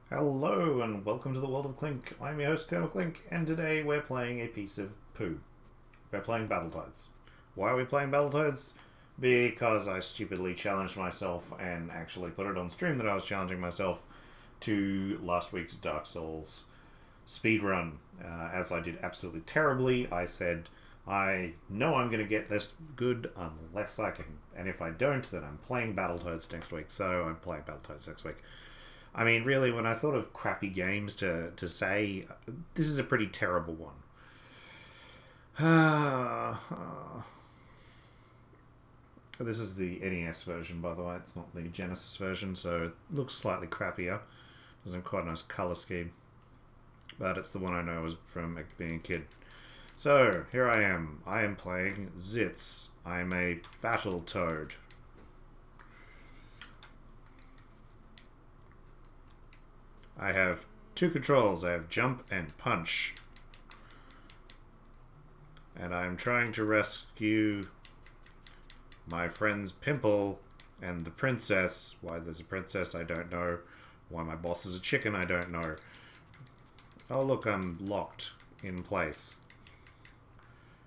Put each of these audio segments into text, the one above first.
Hello and welcome to the world of Clink. I'm your host Colonel Clink, and today we're playing a piece of poo. We're playing Battletoads. Why are we playing Battletoads? Because I stupidly challenged myself and actually put it on stream that I was challenging myself to last week's Dark Souls speedrun. As I did absolutely terribly, I said, I know I'm going to get this good unless I can. And if I don't, then I'm playing Battletoads next week. So I'm playing Battletoads next week. I mean, really, when I thought of crappy games to say, this is a pretty terrible one. This is the NES version, by the way. It's not the Genesis version, so it looks slightly crappier. There's quite a nice colour scheme. But it's the one I know was from being a kid. So, here I am. I am playing Zitz. I am a Battletoad. I have two controls. I have jump and punch. And I'm trying to rescue my friend's Pimple and the princess. Why there's a princess, I don't know. Why my boss is a chicken, I don't know. Oh look, I'm locked in place.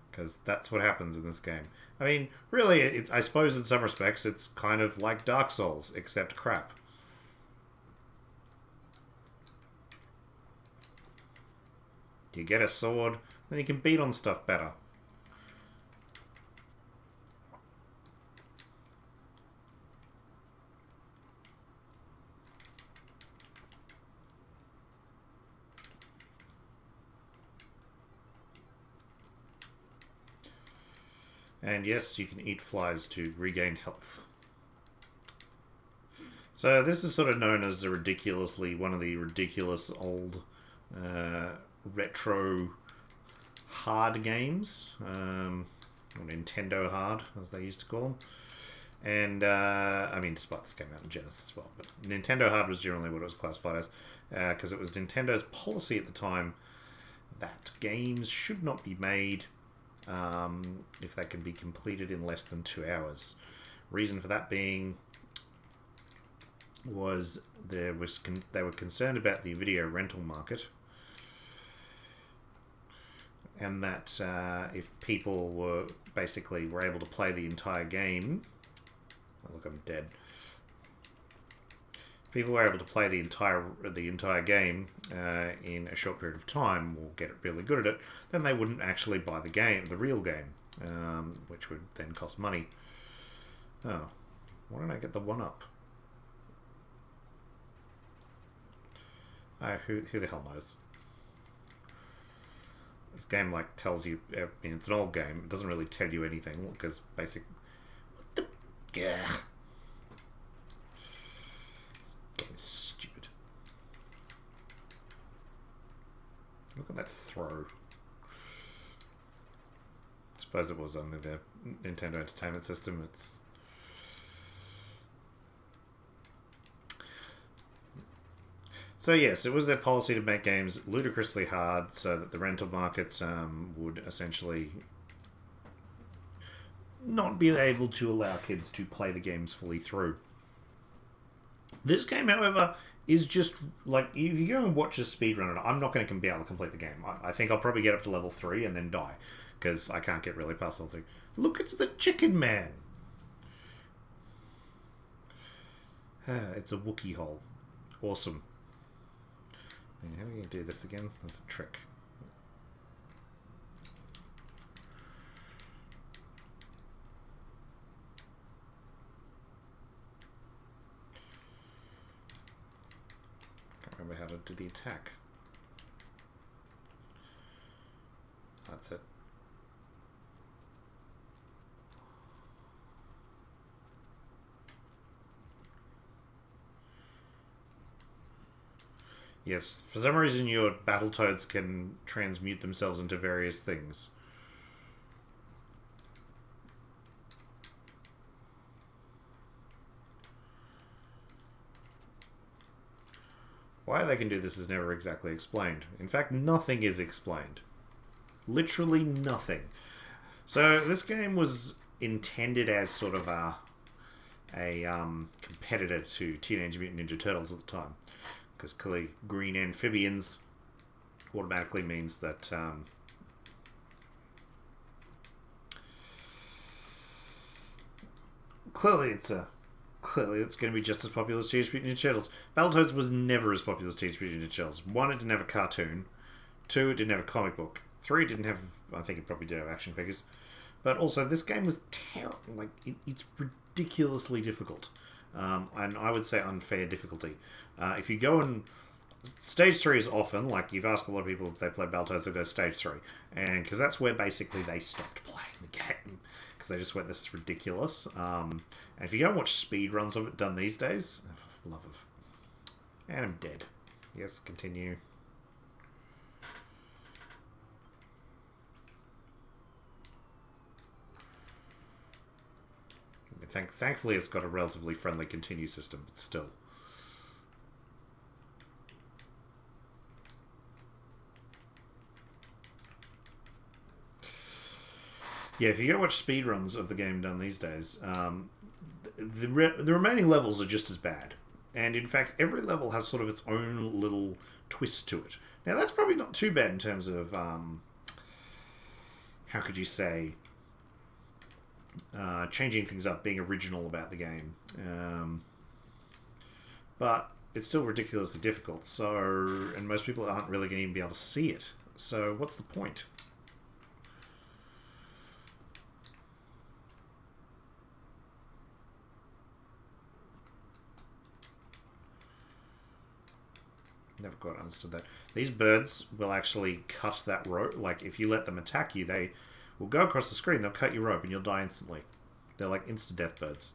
Because that's what happens in this game. I mean, really, I suppose in some respects it's kind of like Dark Souls, except crap. You get a sword, then you can beat on stuff better. And yes, you can eat flies to regain health. So this is sort of known as one of the ridiculous old retro hard games, or Nintendo hard, as they used to call them. And, I mean, despite this game out in Genesis as well, but Nintendo hard was generally what it was classified as, because it was Nintendo's policy at the time that games should not be made if they can be completed in less than 2 hours. Reason for that being was they were concerned about the video rental market, and that if people were able to play the entire game, oh, look, I'm dead. If people were able to play the entire game in a short period of time, or get really good at it, then they wouldn't actually buy the real game, which would then cost money. Oh, why don't I get the one up? Who the hell knows? This game tells you. I mean, it's an old game. It doesn't really tell you anything because What the? Yeah. This game is stupid. Look at that throw. I suppose it was only the Nintendo Entertainment System. So yes, it was their policy to make games ludicrously hard so that the rental markets would essentially not be able to allow kids to play the games fully through. This game, however, is just if you go and watch a speedrun, I'm not going to be able to complete the game. I think I'll probably get up to level 3 and then die because I can't get really past level 3. Look, it's the Chicken Man. It's a Wookiee hole. Awesome. How are we going to do this again? That's a trick. Can't remember how to do the attack. That's it. Yes, for some reason your Battletoads can transmute themselves into various things. Why they can do this is never exactly explained. In fact, nothing is explained. Literally nothing. So this game was intended as sort of a competitor to Teenage Mutant Ninja Turtles at the time. because clearly green amphibians automatically means that clearly it's going to be just as popular as Teenage Mutant Ninja Turtles. Battletoads was never as popular as Teenage Mutant Ninja Turtles. 1, it didn't have a cartoon. 2, it didn't have a comic book. 3, it didn't have... I think it probably did have action figures. But also, this game was terrible. Like, it's ridiculously difficult. And I would say unfair difficulty. If you go and... Stage 3 is often, like, you've asked a lot of people if they play Battletoads, they'll go Stage 3. And because that's where basically they stopped playing the game. Because they just went, this is ridiculous. And if you go and watch speedruns of it done these days, for love of... And I'm dead. Yes, continue. Thankfully, it's got a relatively friendly continue system, but still. Yeah, if you go watch speedruns of the game done these days, the remaining levels are just as bad. And in fact, every level has sort of its own little twist to it. Now, that's probably not too bad in terms of, how could you say... changing things up, being original about the game. But it's still ridiculously difficult, and most people aren't really going to even be able to see it. So what's the point? Never quite understood that. These birds will actually cut that rope. Like, if you let them attack you, they will go across the screen, they'll cut your rope, and you'll die instantly. They're like insta-death birds.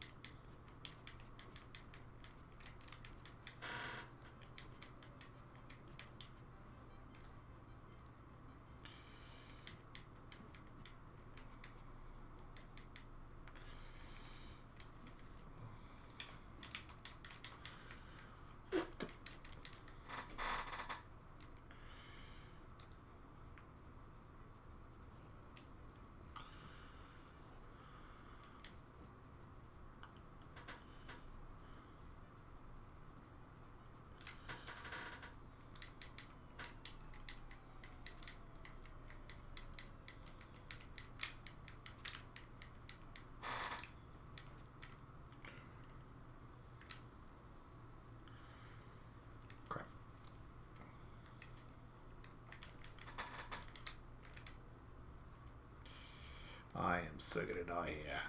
I am so gonna die here.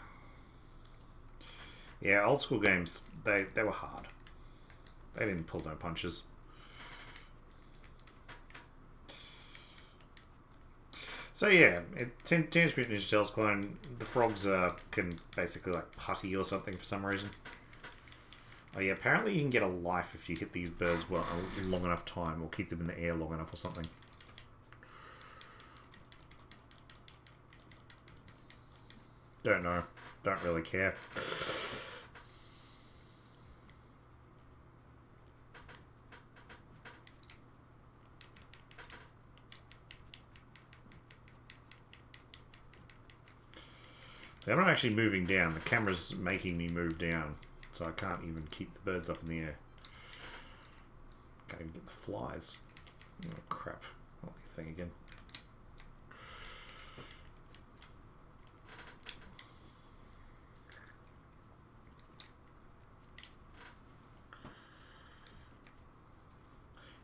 Yeah, old school games, they were hard. They didn't pull no punches. So yeah, Teenage Mutant Ninja Turtles clone, the frogs can basically like putty or something for some reason. Oh yeah, apparently you can get a life if you hit these birds a long enough time, or keep them in the air long enough or something. Don't know. Don't really care. See, I'm not actually moving down. The camera's making me move down. So I can't even keep the birds up in the air. Can't even get the flies. Oh crap. Not this thing again.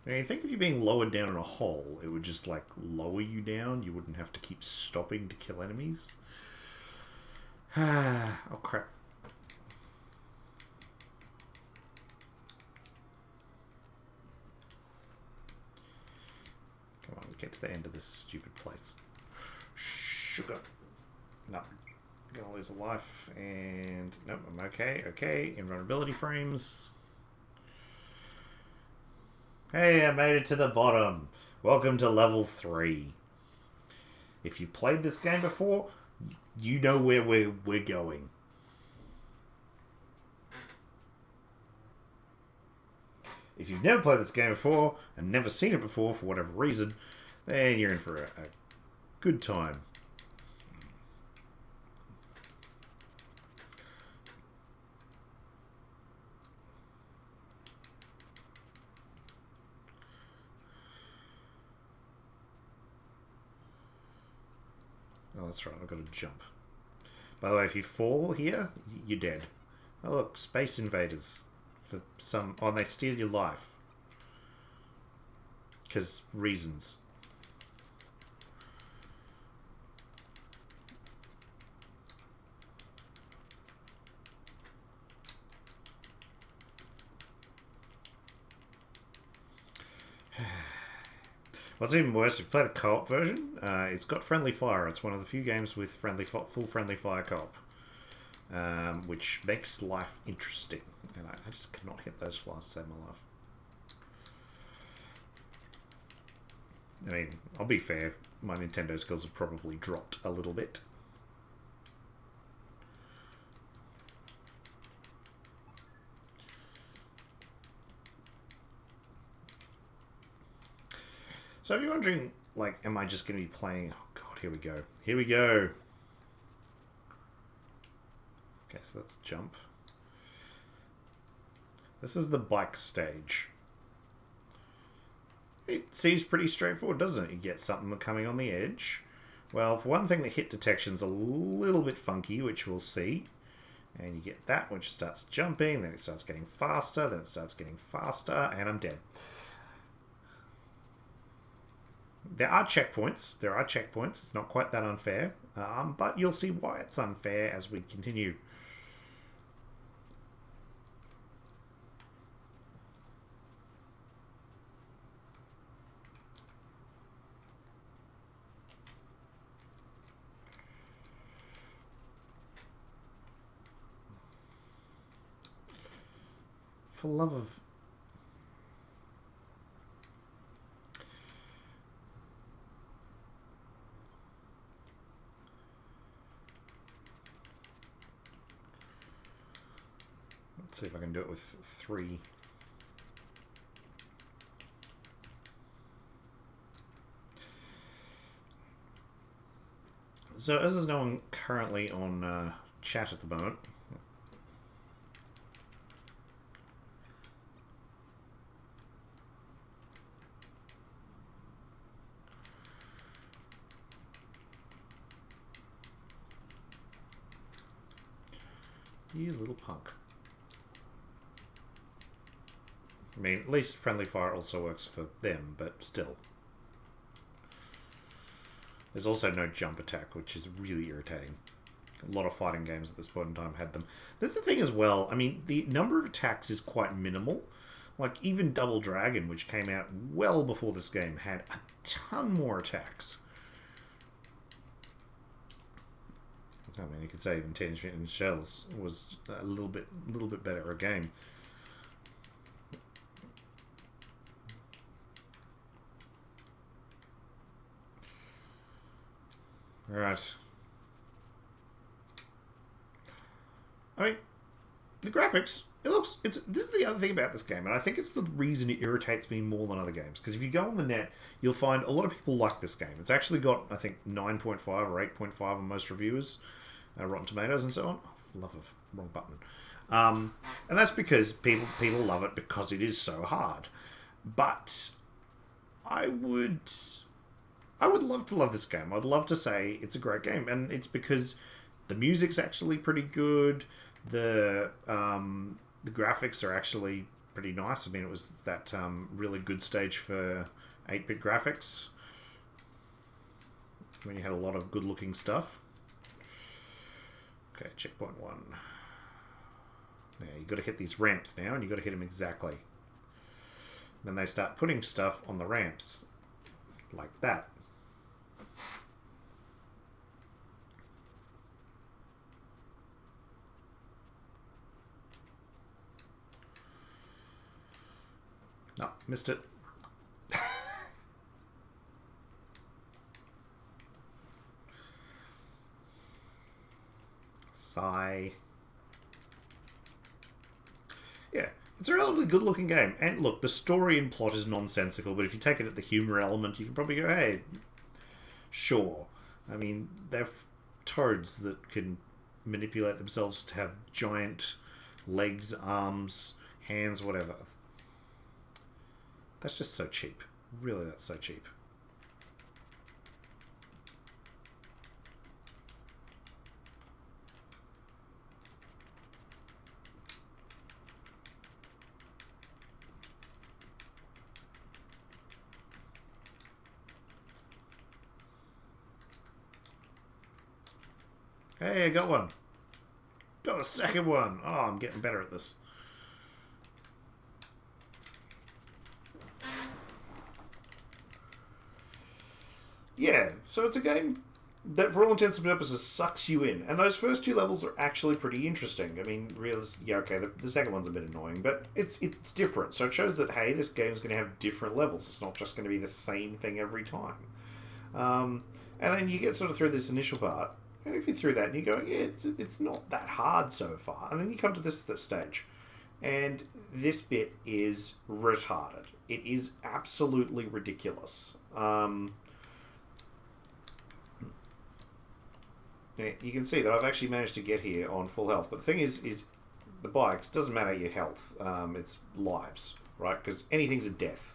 Now, you think if you're being lowered down in a hole, it would just, like, lower you down? You wouldn't have to keep stopping to kill enemies? Oh, crap. Come on, get to the end of this stupid place. Sugar. No. I'm gonna lose a life, and... Nope, I'm okay. Okay, invulnerability frames... Hey, I made it to the bottom. Welcome to level 3. If you've played this game before, you know where we're going. If you've never played this game before, and never seen it before for whatever reason, then you're in for a good time. that's right, I've got to jump. By the way, if you fall here, you're dead. Oh look, Space Invaders. For some... Oh, and they steal your life. Because reasons. What's even worse, if you played a co-op version, it's got friendly fire. It's one of the few games with full friendly fire co-op, which makes life interesting. And I just cannot hit those flies to save my life. I mean, I'll be fair, my Nintendo skills have probably dropped a little bit. So if you're wondering, like, am I just going to be playing... Oh god, here we go. Here we go! Okay, so let's jump. This is the bike stage. It seems pretty straightforward, doesn't it? You get something coming on the edge. Well, for one thing, the hit detection's a little bit funky, which we'll see. And you get that, which starts jumping, then it starts getting faster, then it starts getting faster, and I'm dead. There are checkpoints. There are checkpoints. It's not quite that unfair. But you'll see why it's unfair as we continue. For love of... Let's see if I can do it with 3. So, as there's no one currently on chat at the moment, you little punk. I mean, at least friendly fire also works for them, but still. There's also no jump attack, which is really irritating. A lot of fighting games at this point in time had them. That's the thing as well. I mean, the number of attacks is quite minimal. Like, even Double Dragon, which came out well before this game, had a ton more attacks. I mean, you could say even Teenage Mutant Ninja Shells was a little bit better a game. All right. I mean, the graphics. This is the other thing about this game, and I think it's the reason it irritates me more than other games. Because if you go on the net, you'll find a lot of people like this game. It's actually got, I think, 9.5 or 8.5 on most reviewers. Rotten Tomatoes and so on. Oh, love of wrong button. And that's because people love it because it is so hard. But I would love to love this game. I'd love to say it's a great game, and it's because the music's actually pretty good. The graphics are actually pretty nice. I mean, it was that really good stage for 8-bit graphics when you had a lot of good-looking stuff. Okay, checkpoint 1. Now, you've got to hit these ramps now, and you've got to hit them exactly. Then they start putting stuff on the ramps. Like that. No, missed it. Sigh. Yeah, it's a relatively good-looking game. And look, the story and plot is nonsensical, but if you take it at the humor element, you can probably go, hey, sure. I mean, they're toads that can manipulate themselves to have giant legs, arms, hands, whatever. That's just so cheap. Really, that's so cheap. Hey, I got one. Got the second one. Oh, I'm getting better at this. Yeah, so it's a game that, for all intents and purposes, sucks you in. And those first two levels are actually pretty interesting. I mean, yeah, okay, the second one's a bit annoying, but it's different. So it shows that, hey, this game's going to have different levels. It's not just going to be the same thing every time. And then you get sort of through this initial part, and if you're through that, and you go, yeah, it's not that hard so far. And then you come to this stage, and this bit is retarded. It is absolutely ridiculous. You can see that I've actually managed to get here on full health. But the thing is the bikes, doesn't matter your health. It's lives, right? Because anything's a death.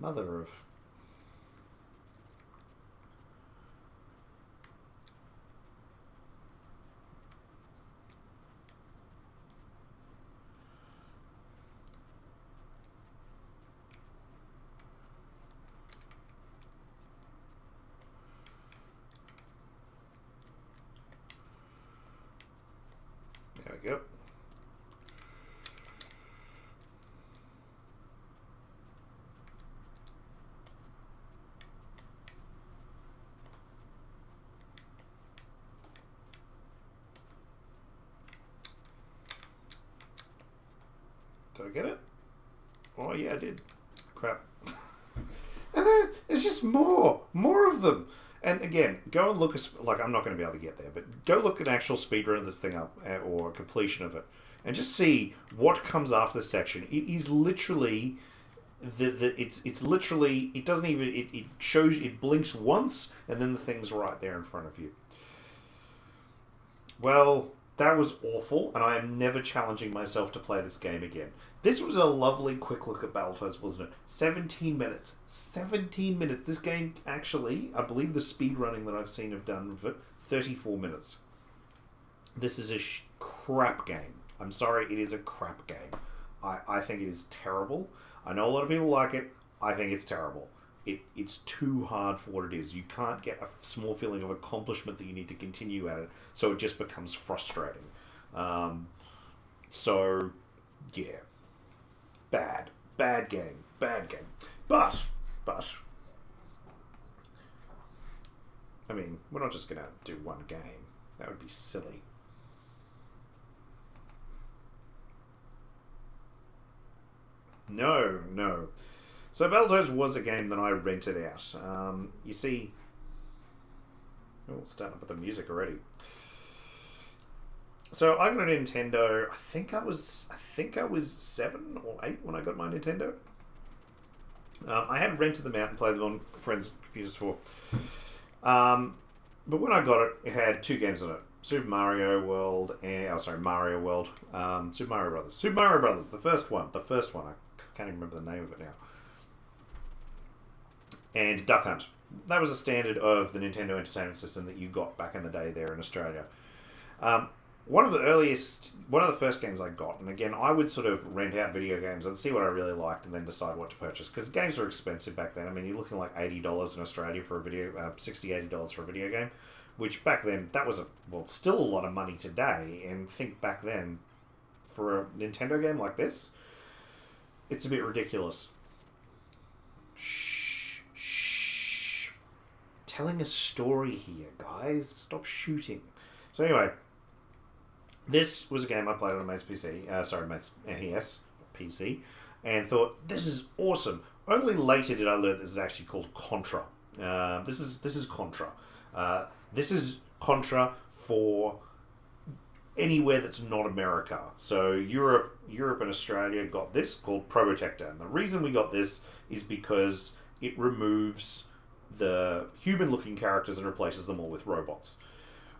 Mother of... There we go. Did I get it? Oh yeah, I did. Crap. And then there's just more of them. And again, go and look at, like, I'm not going to be able to get there, but go look at an actual speedrun of this thing up, or a completion of it, and just see what comes after this section. It is literally it's literally, it doesn't even, it shows, it blinks once, and then the thing's right there in front of you. Well, that was awful, and I am never challenging myself to play this game again. This was a lovely quick look at Battletoads, wasn't it? 17 minutes. 17 minutes. This game, actually, I believe the speedrunning that I've seen have done with it, 34 minutes. This is a crap game. I'm sorry, it is a crap game. I think it is terrible. I know a lot of people like it. I think it's terrible. It's too hard for what it is. You can't get a small feeling of accomplishment that you need to continue at it, so it just becomes frustrating. So, yeah. Bad game. But, I mean, we're not just going to do one game. That would be silly. No. So Battletoads was a game that I rented out. You see... Oh, starting up with the music already. So I got a Nintendo. I think I was 7 or 8 when I got my Nintendo. I had rented them out and played them on friends' computers before. But when I got it, it had 2 games on it: Super Mario World and Mario World, Super Mario Brothers. Super Mario Brothers, the first one. I can't even remember the name of it now. And Duck Hunt. That was a standard of the Nintendo Entertainment System that you got back in the day there in Australia. One of the first games I got, and again, I would sort of rent out video games and see what I really liked and then decide what to purchase, because games were expensive back then. I mean, you're looking like $80 in Australia for a video, $60, $80 for a video game, which back then, that was still a lot of money today, and think back then, for a Nintendo game like this, it's a bit ridiculous. Shh. Telling a story here, guys. Stop shooting. So anyway, this was a game I played on a mate's PC, mate's NES PC, and thought, this is awesome. Only later did I learn this is actually called Contra. This is Contra. This is Contra for anywhere that's not America. So Europe and Australia got this called Probotector. And the reason we got this is because it removes the human-looking characters and replaces them all with robots.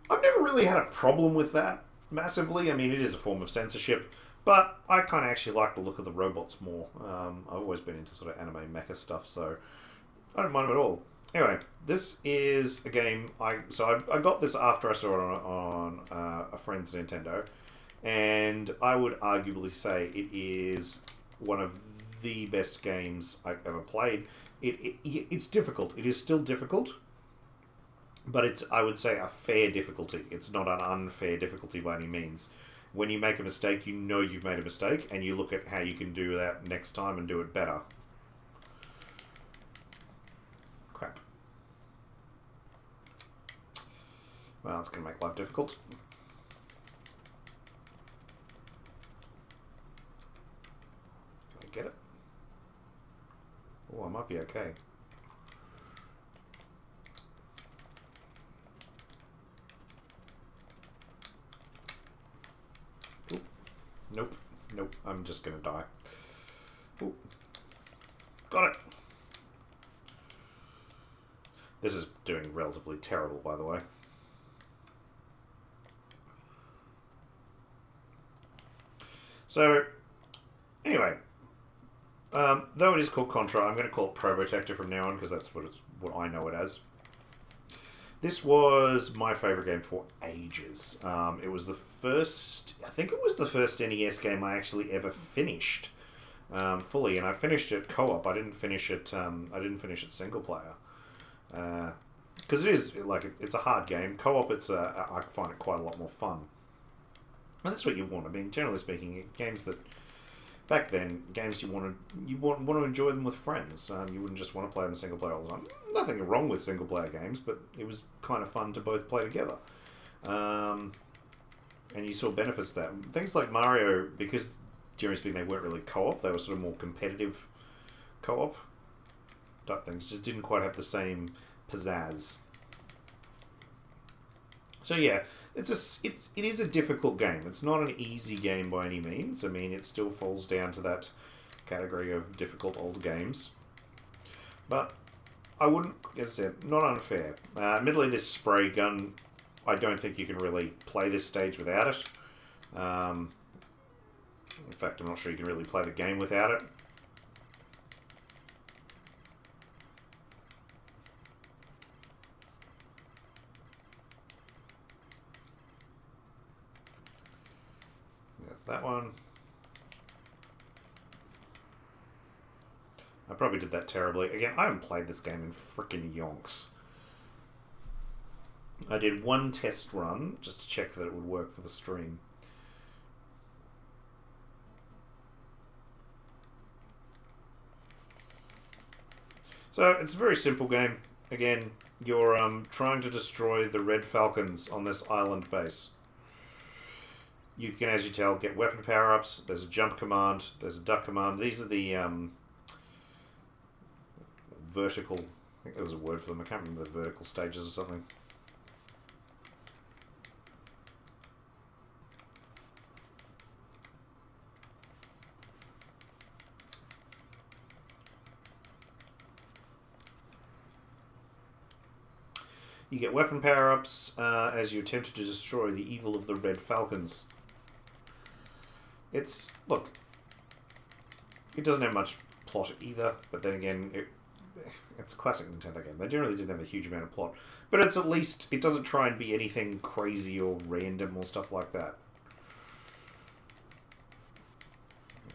I've never really had a problem with that massively. I mean, it is a form of censorship, But I kind of actually like the look of the robots more. I've always been into sort of anime mecha stuff, so I don't mind them at all. Anyway, this is a game. I got this after I saw it on a friend's Nintendo, and I would arguably say it is one of the best games I've ever played. It's difficult. It is still difficult, but it's, I would say, a fair difficulty. It's not an unfair difficulty by any means. When you make a mistake, you know you've made a mistake, and you look at how you can do that next time and do it better. Crap. Well, it's going to make life difficult. Can I get it? Oh, I might be okay. Ooh. Nope. Nope. I'm just going to die. Ooh. Got it. This is doing relatively terrible, by the way. So, anyway, though it is called Contra, I'm going to call it Probotector from now on because that's what I know it as. This was my favourite game for ages. It was the first, I think it was the first NES game I actually ever finished fully, and I finished it co-op. I didn't finish it. I didn't finish it single player because it is like it's a hard game. Co-op, I find it quite a lot more fun. And that's what you want. I mean, generally speaking, games that back then, games you want to enjoy them with friends. You wouldn't just want to play them single player all the time. Nothing wrong with single player games, but it was kind of fun to both play together. And you saw benefits to that. Things like Mario, because generally speaking they weren't really co-op, they were sort of more competitive co-op type things. Just didn't quite have the same pizzazz. So yeah, it is a difficult game. It's not an easy game by any means. I mean, it still falls down to that category of difficult old games. But I wouldn't, as I said, not unfair. Admittedly, this spray gun, I don't think you can really play this stage without it. In fact, I'm not sure you can really play the game without it. That one. I probably did that terribly. Again, I haven't played this game in frickin' yonks. I did one test run just to check that it would work for the stream. So, it's a very simple game. Again, you're trying to destroy the Red Falcons on this island base. You can, as you tell, get weapon power-ups. There's a jump command. There's a duck command. These are the vertical... I think there was a word for them. I can't remember the vertical stages or something. You get weapon power-ups as you attempt to destroy the evil of the Red Falcons. Look, it doesn't have much plot either, but then again, it's a classic Nintendo game. They generally didn't have a huge amount of plot, but it's at least, it doesn't try and be anything crazy or random or stuff like that.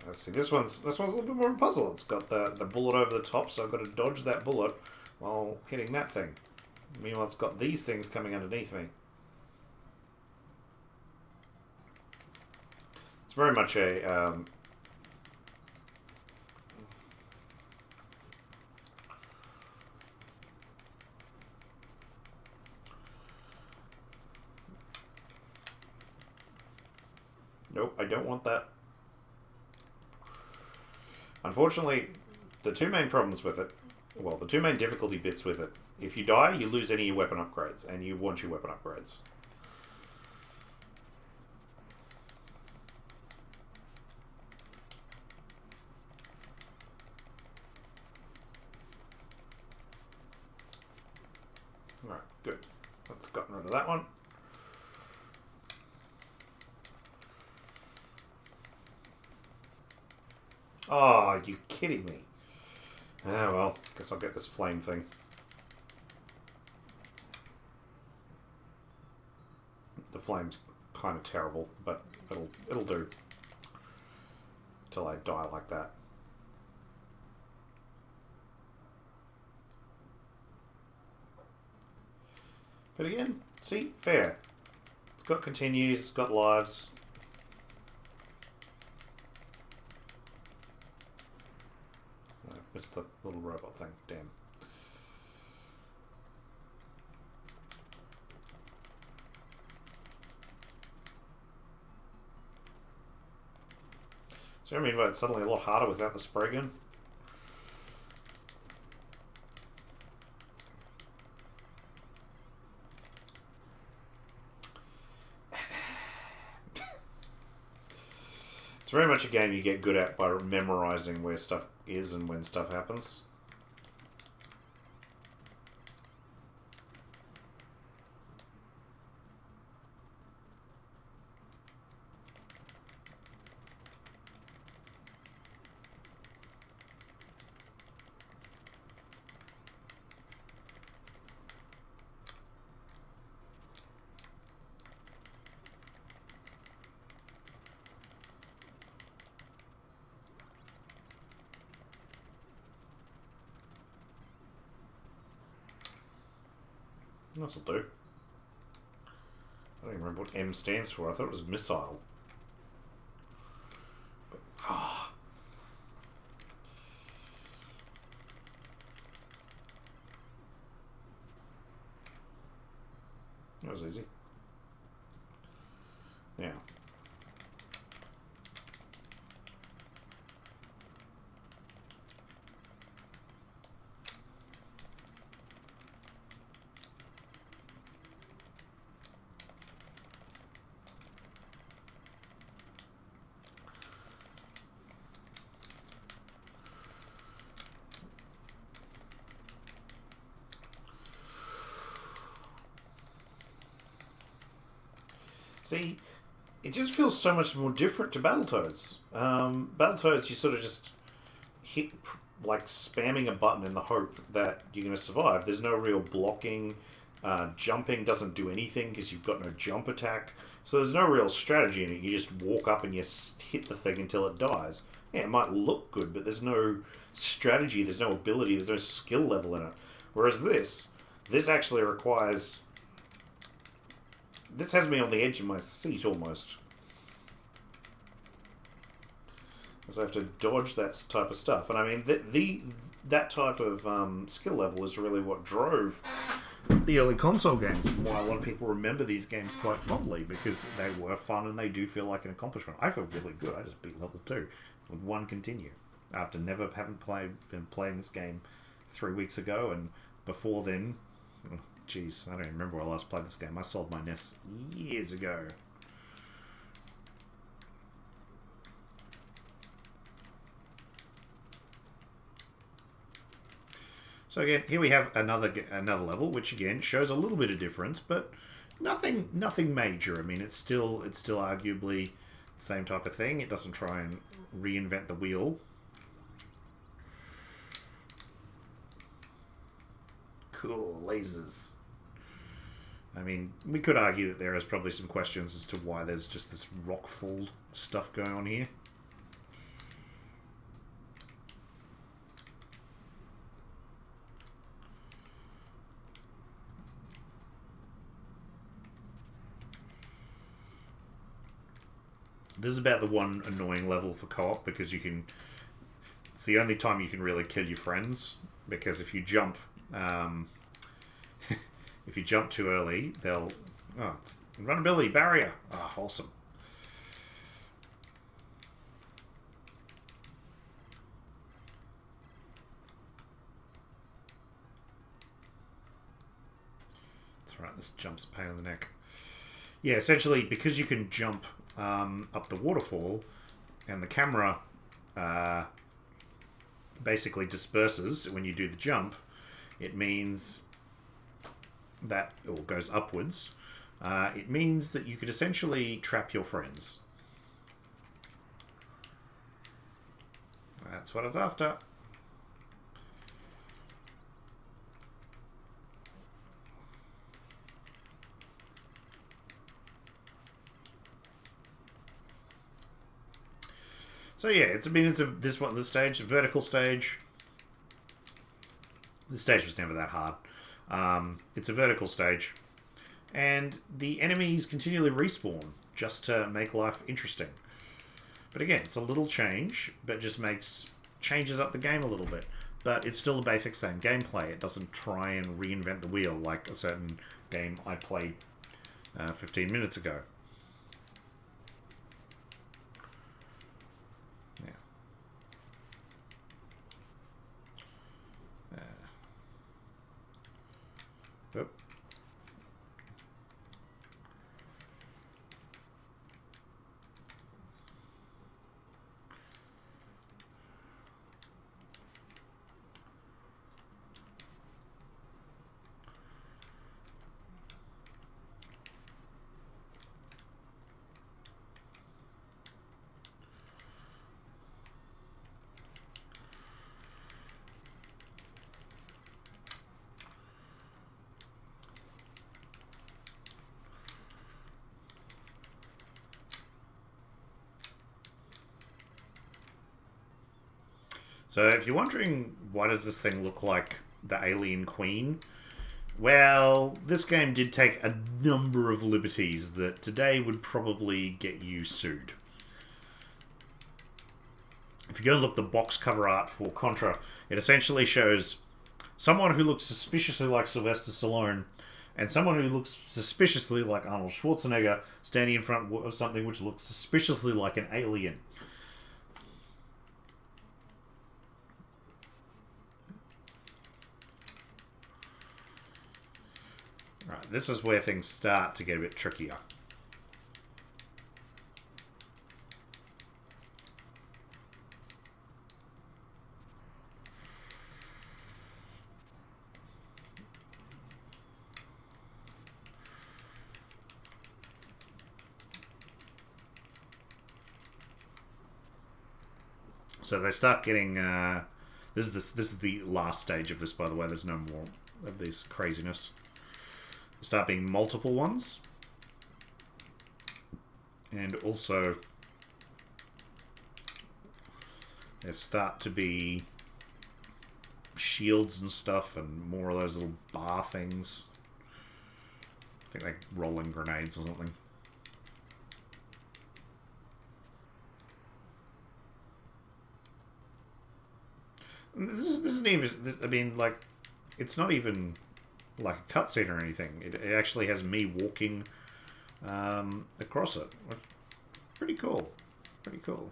Let's see, this one's a little bit more of a puzzle. It's got the bullet over the top, so I've got to dodge that bullet while hitting that thing. Meanwhile, it's got these things coming underneath me. It's very much a... Nope, I don't want that. Unfortunately, the two main problems with it... Well, the two main difficulty bits with it. If you die, you lose any of your weapon upgrades, and you want your weapon upgrades. Alright, good. That's gotten rid of that one. Oh, are you kidding me? Ah, well, guess I'll get this flame thing. The flame's kind of terrible, but it'll do. Till I die like that. But again, see, fair. It's got continues, it's got lives. No, it's the little robot thing, damn. So I mean, but it's suddenly a lot harder without the spray gun. It's very much a game you get good at by memorizing where stuff is and when stuff happens. That'll do. I don't even remember what M stands for. I thought it was missile. But, that was easy. Now. See, it just feels so much more different to Battletoads. Battletoads, you sort of just hit, like, spamming a button in the hope that you're going to survive. There's no real blocking. Jumping doesn't do anything because you've got no jump attack. So there's no real strategy in it. You just walk up and you hit the thing until it dies. Yeah, it might look good, but there's no strategy, there's no ability, there's no skill level in it. Whereas this actually requires... This has me on the edge of my seat, almost. Because I have to dodge that type of stuff. And I mean, that type of skill level is really what drove the early console games. Why a lot of people remember these games quite fondly, because they were fun and they do feel like an accomplishment. I feel really good. I just beat level 2 with 1 continue. After been playing this game 3 weeks ago, and before then... Jeez, I don't even remember when I last played this game. I sold my NES years ago. So again, here we have another level, which again shows a little bit of difference, but nothing major. I mean, it's still arguably the same type of thing. It doesn't try and reinvent the wheel. Cool, lasers. I mean, we could argue that there is probably some questions as to why there's just this rockfall stuff going on here. This is about the one annoying level for co-op, because you can... It's the only time you can really kill your friends, because if you jump... if you jump too early, they'll... Oh, it's invulnerability, barrier! Ah, oh, awesome. That's right, this jump's a pain in the neck. Yeah, essentially, because you can jump up the waterfall, and the camera basically disperses when you do the jump, it means that, or goes upwards, it means that you could essentially trap your friends. That's what I was after. So yeah, it's this stage, a vertical stage. The stage was never that hard. It's a vertical stage, and the enemies continually respawn just to make life interesting. But again, it's a little change, but just changes up the game a little bit. But it's still the basic same gameplay. It doesn't try and reinvent the wheel like a certain game I played 15 minutes ago. Yep. So if you're wondering why does this thing look like the Alien Queen, well, this game did take a number of liberties that today would probably get you sued. If you go and look at the box cover art for Contra, it essentially shows someone who looks suspiciously like Sylvester Stallone and someone who looks suspiciously like Arnold Schwarzenegger standing in front of something which looks suspiciously like an alien. Right, this is where things start to get a bit trickier. So they start getting. This is the last stage of this, by the way. There's no more of this craziness. There start being multiple ones, and also there start to be shields and stuff, and more of those little bar things. I think like rolling grenades or something. This isn't even. I mean, like, it's not even like a cutscene or anything. It actually has me walking across it. Pretty cool. Pretty cool.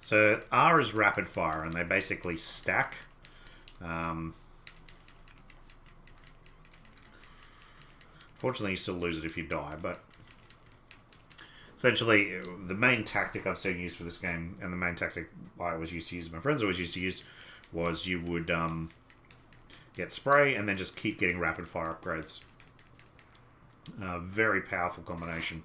So R is rapid fire, and they basically stack. Fortunately, you still lose it if you die, but essentially, the main tactic I've seen used for this game, and the main tactic I always used to use, my friends always used to use, was you would get spray and then just keep getting rapid fire upgrades. Very powerful combination.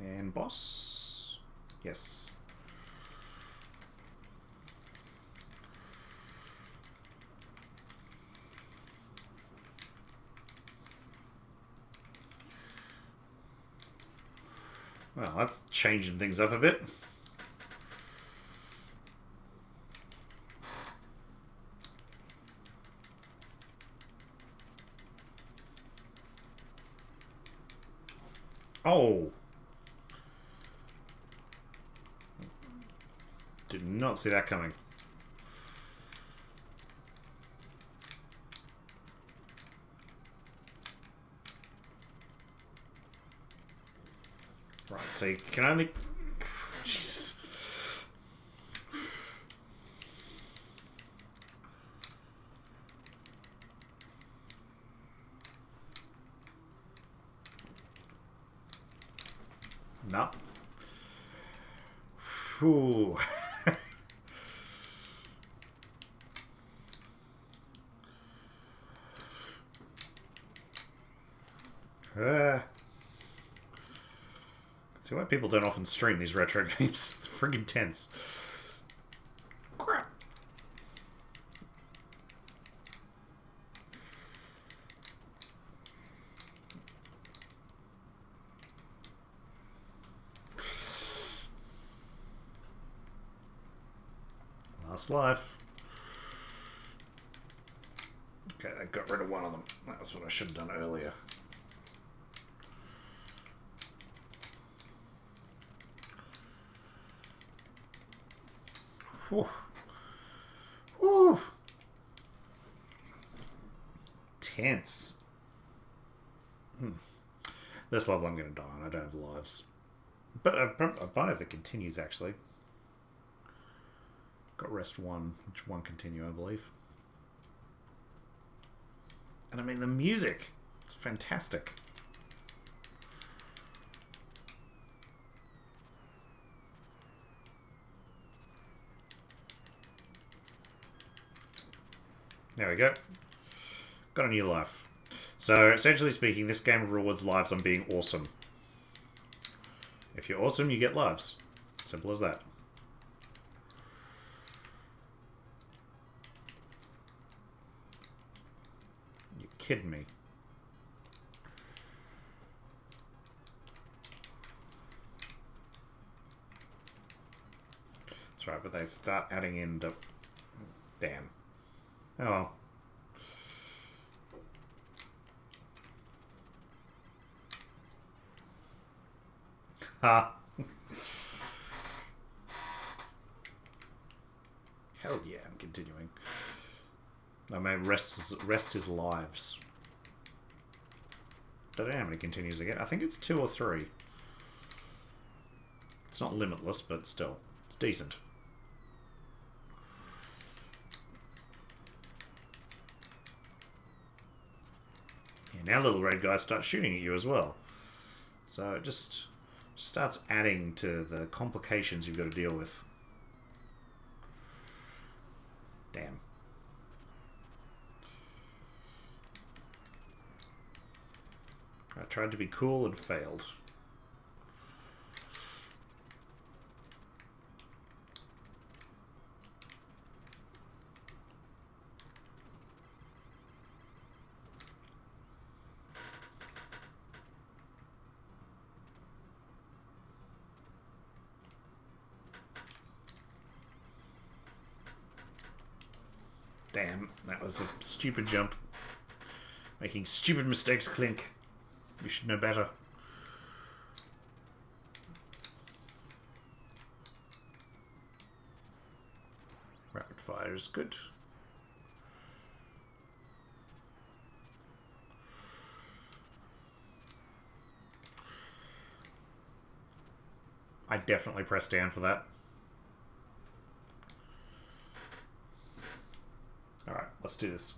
And boss. Yes. Well, that's changing things up a bit. Oh! Did not see that coming. Right, so you can only... Jeez. No. Whew. See why people don't often stream these retro games. It's friggin' tense. Crap. Last life. Okay, I got rid of one of them. That was what I should have done earlier. Whew. Whew. Tense. This level I'm going to die on. I don't have lives. But I might have the continues, actually. Got rest one, which one continue, I believe. And I mean, the music. It's fantastic. There we go. Got a new life. So, essentially speaking, this game rewards lives on being awesome. If you're awesome, you get lives. Simple as that. You're kidding me. That's right, but they start adding in the... Damn. Oh well. Ha. Hell yeah, I'm continuing. I may rest his lives. Don't know how many continues I get. I think it's 2 or 3. It's not limitless, but still. It's decent. Yeah, now little red guys start shooting at you as well. So it just starts adding to the complications you've got to deal with. Damn. I tried to be cool and failed. Damn, that was a stupid jump. Making stupid mistakes, Clink. You should know better. Rapid fire is good. I definitely pressed down for that. Alright, let's do this.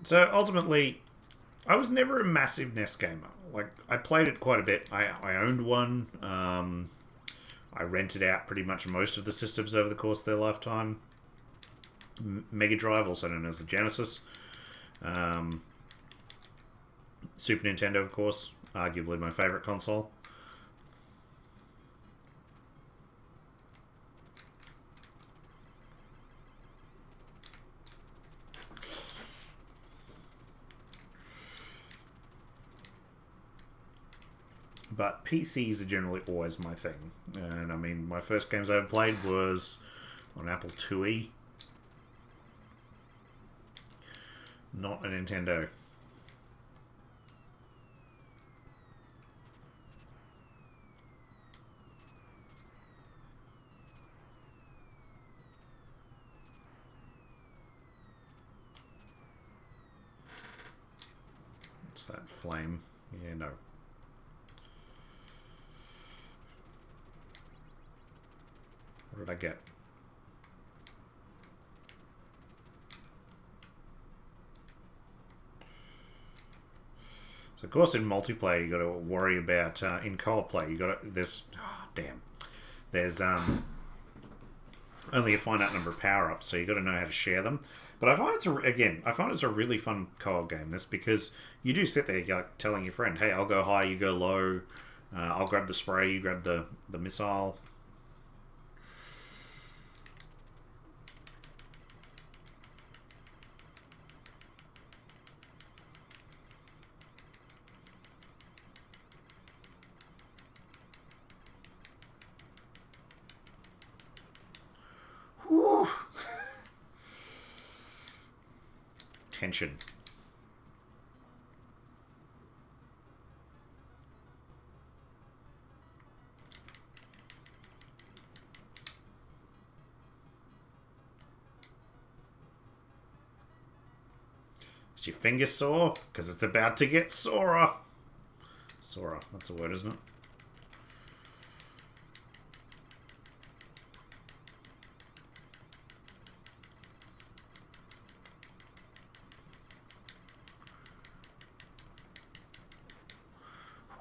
So ultimately, I was never a massive NES gamer. Like, I played it quite a bit. I owned one. I rented out pretty much most of the systems over the course of their lifetime. Mega Drive, also known as the Genesis. Super Nintendo, of course, arguably my favourite console. But PCs are generally always my thing. And I mean, my first games I ever played was on Apple IIe. Not a Nintendo. What's that flame? Yeah, no. What did I get? So of course in multiplayer you got to worry about in co-op play you got to there's only a finite number of power-ups, so you got to know how to share them. But I find it's a really fun co-op game. That's because you do sit there like telling your friend, hey, I'll go high, you go low, I'll grab the spray, you grab the missile. Tension. Is your finger sore? Because it's about to get sorer. Sorer, that's a word, isn't it?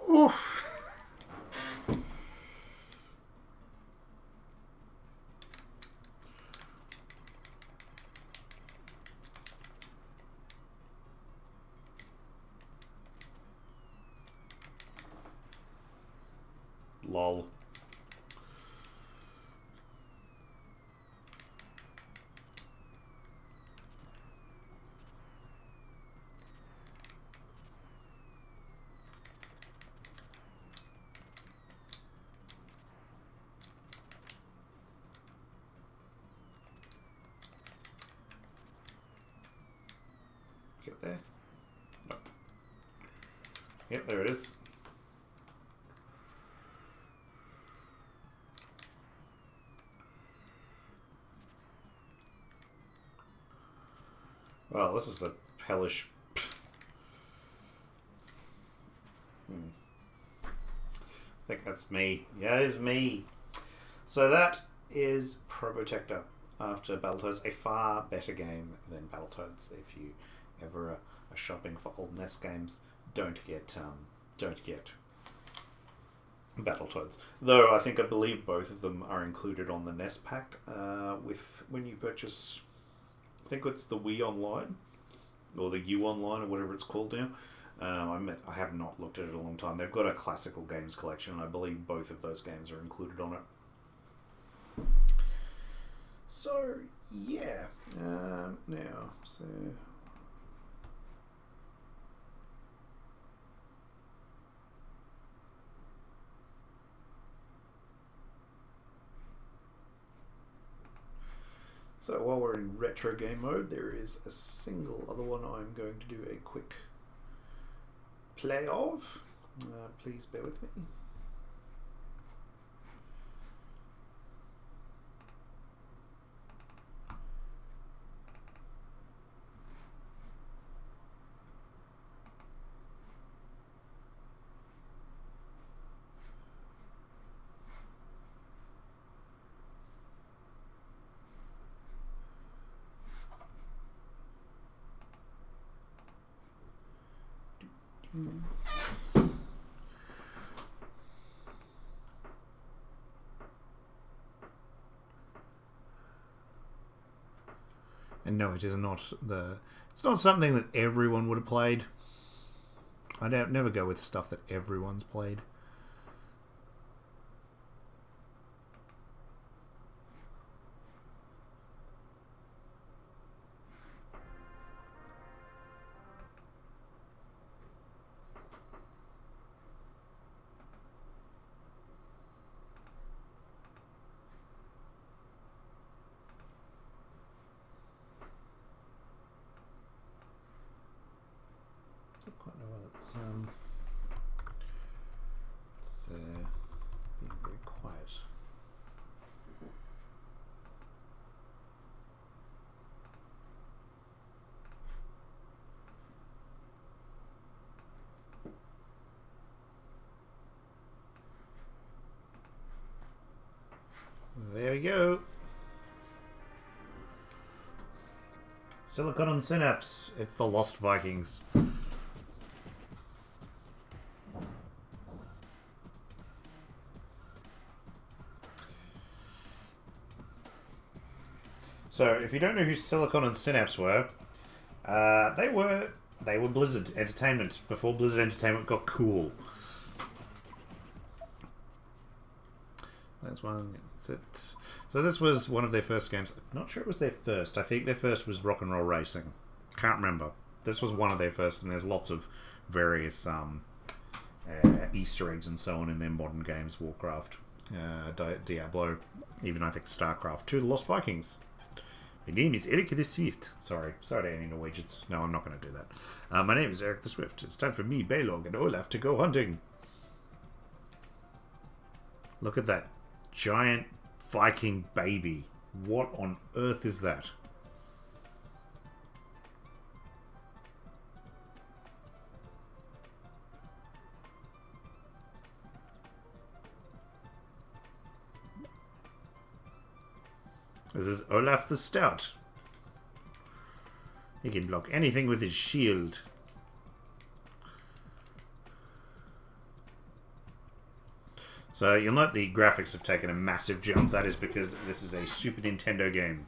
Oof. Lol. Get there? Nope. Yep, there it is. Well, this is a hellish... I think that's me. Yeah, it is me. So that is Probotector after Battletoads, a far better game than Battletoads. If you ever are shopping for old NES games, don't get Battletoads. Though I believe both of them are included on the NES pack with when you purchase. I think it's the Wii Online or the U Online or whatever it's called now. I have not looked at it in a long time. They've got a classical games collection, and I believe both of those games are included on it. So yeah, now so. So while we're in retro game mode, there is a single other one I'm going to do a quick play of. Please bear with me. And no, it is not it's not something that everyone would have played. I don't never go with stuff that everyone's played. It's being very quiet. There we go. Silicon and Synapse. It's the Lost Vikings. So, if you don't know who Silicon and Synapse were, they were Blizzard Entertainment before Blizzard Entertainment got cool. That's one. That's it. So this was one of their first games. I'm not sure it was their first. I think their first was Rock and Roll Racing. Can't remember. This was one of their first, and there's lots of various Easter eggs and so on in their modern games. Warcraft, Diablo, even I think StarCraft 2, The Lost Vikings. My name is Eric the Swift. Sorry to any Norwegians. No, I'm not going to do that. My name is Eric the Swift. It's time for me, Balog, and Olaf to go hunting. Look at that giant Viking baby. What on earth is that? This is Olaf the Stout. He can block anything with his shield. So you'll note the graphics have taken a massive jump. That is because this is a Super Nintendo game.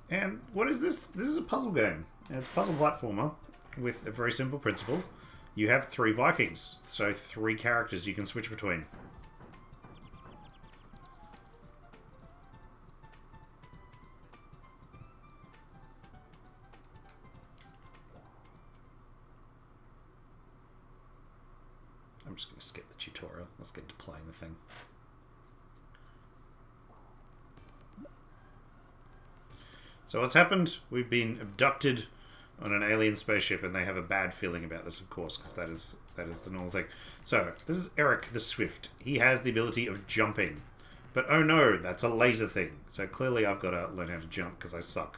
And what is this? This is a puzzle game. It's a puzzle platformer with a very simple principle. You have 3 Vikings, so 3 characters you can switch between. I'm just going to skip the tutorial. Let's get to playing the thing. So what's happened? We've been abducted on an alien spaceship, and they have a bad feeling about this, of course, because that is the normal thing. So, this is Eric the Swift. He has the ability of jumping. But oh no, that's a laser thing. So clearly I've got to learn how to jump, because I suck.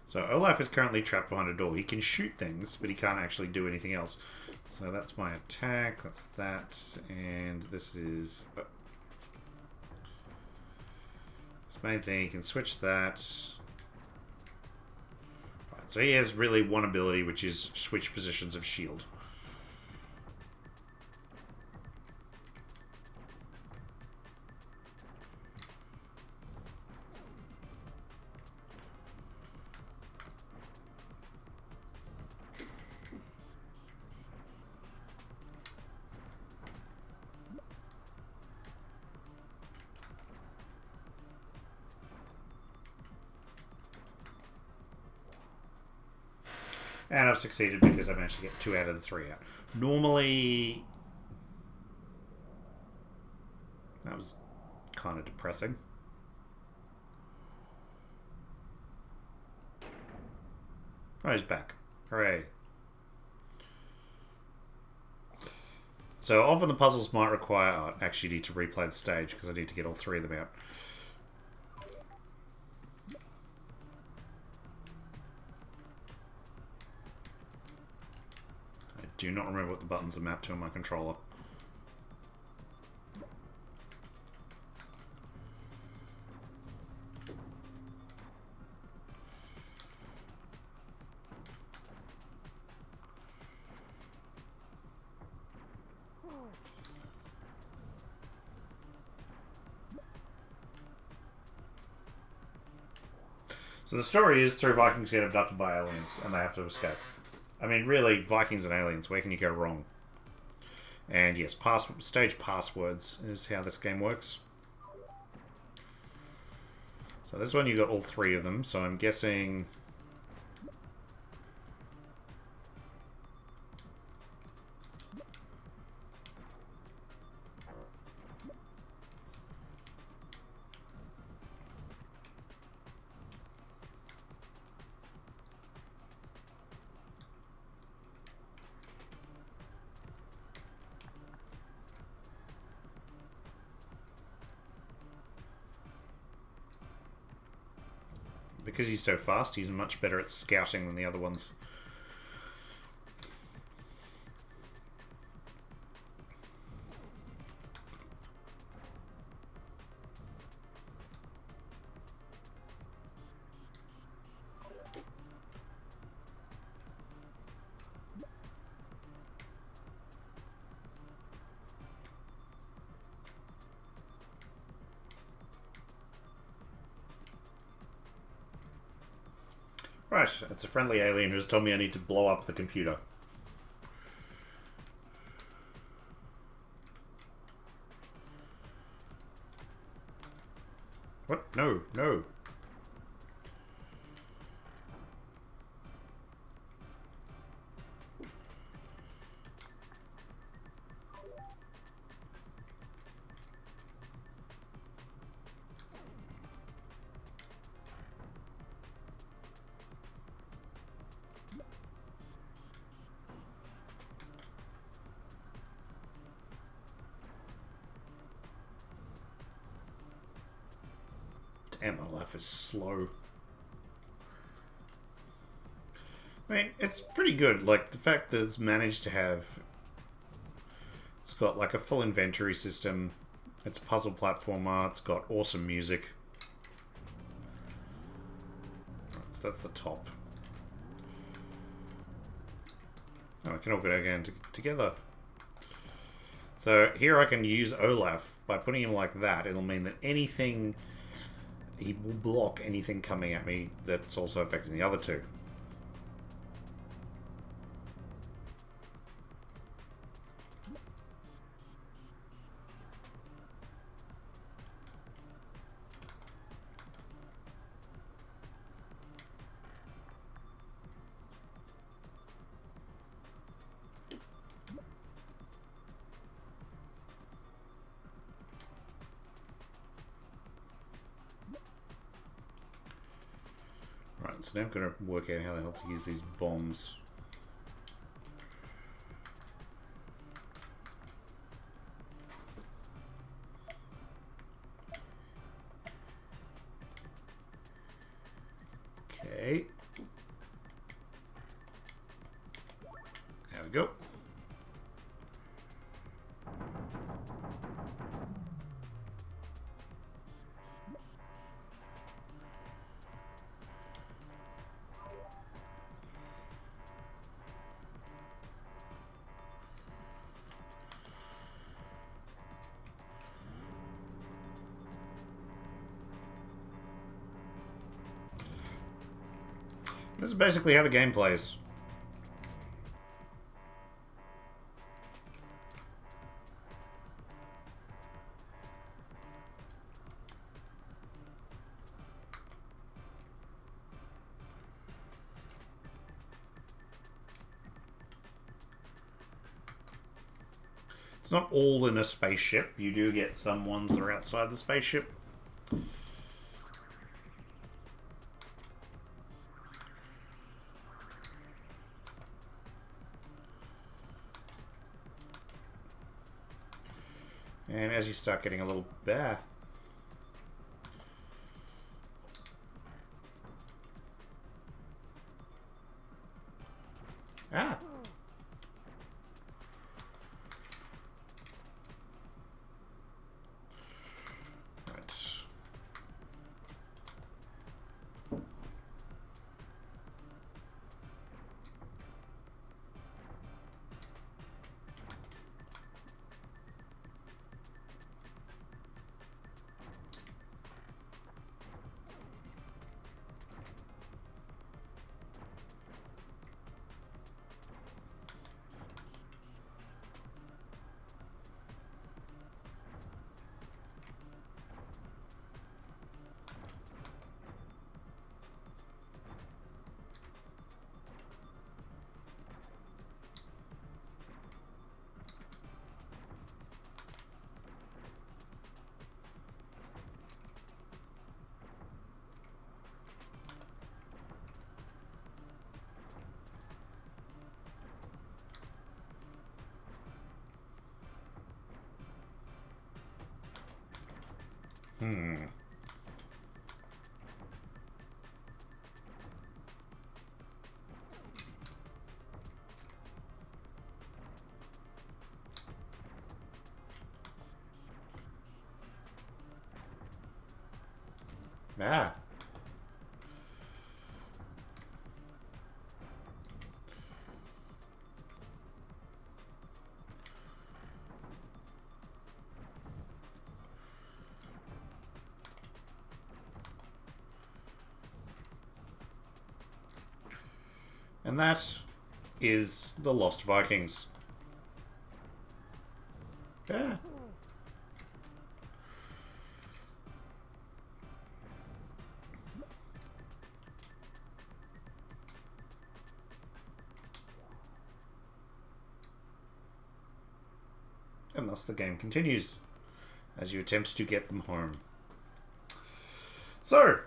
So Olaf is currently trapped behind a door. He can shoot things, but he can't actually do anything else. So that's my attack, that's that, and this is... This main thing, he can switch that. Right, so he has really one ability, which is switch positions of shield. And I've succeeded because I managed to get 2 out of the 3 out. Normally... That was kind of depressing. Oh, he's back. Hooray. So often the puzzles might require... Oh, I actually need to replay the stage because I need to get all 3 of them out. do not remember what the buttons are mapped to on my controller. So the story is three Vikings get abducted by aliens and they have to escape. I mean, really, Vikings and aliens, where can you go wrong? And yes, stage passwords is how this game works. So this one you got all three of them, so I'm guessing... because he's so fast, he's much better at scouting than the other ones. Right, it's a friendly alien who's told me I need to blow up the computer. What? No, no. Damn, my life is slow. I mean, it's pretty good. Like, the fact that it's managed to have... It's got, like, a full inventory system. It's a puzzle platformer. It's got awesome music. Right, so that's the top. Oh, we can all go again together. So, here I can use Olaf. By putting him like that, it'll mean that anything... He will block anything coming at me that's also affecting the other two. So now I'm going to work out how the hell to use these bombs. Okay. There we go. This is basically how the game plays. It's not all in a spaceship. You do get some ones that are outside the spaceship. And as you start getting a little better... Ah! Ah. And that is the Lost Vikings. Yeah. And thus the game continues as you attempt to get them home. So,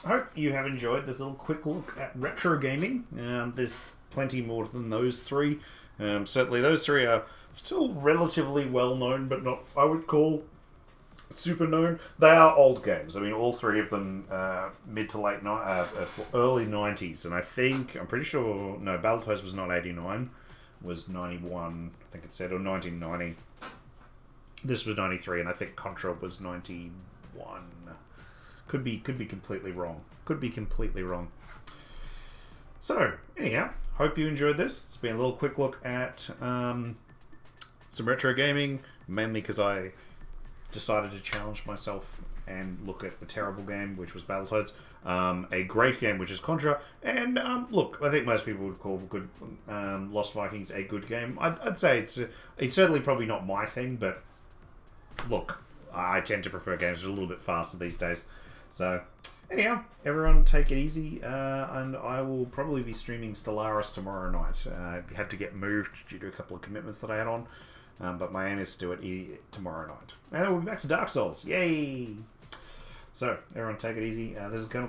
I hope you have enjoyed this little quick look at retro gaming. There's plenty more than those three. Certainly those three are still relatively well known, but not, I would call, super known. They are old games. I mean, all three of them mid to late, early 90s. And I'm pretty sure, no, Battletoads was not 89, was 91, I think it said, or 1990. This was 93, and I think Contra was 91. Could be completely wrong. Could be completely wrong. So, anyhow, hope you enjoyed this. It's been a little quick look at some retro gaming, mainly because I decided to challenge myself and look at a terrible game, which was Battletoads, a great game, which is Contra, and look, I think most people would call good Lost Vikings a good game. I'd say it's certainly probably not my thing, but look, I tend to prefer games that are a little bit faster these days. So, anyhow, everyone take it easy, and I will probably be streaming Stellaris tomorrow night. I had to get moved due to a couple of commitments that I had on, but my aim is to do it tomorrow night. And then we'll be back to Dark Souls. Yay! So, everyone take it easy. This is Colonel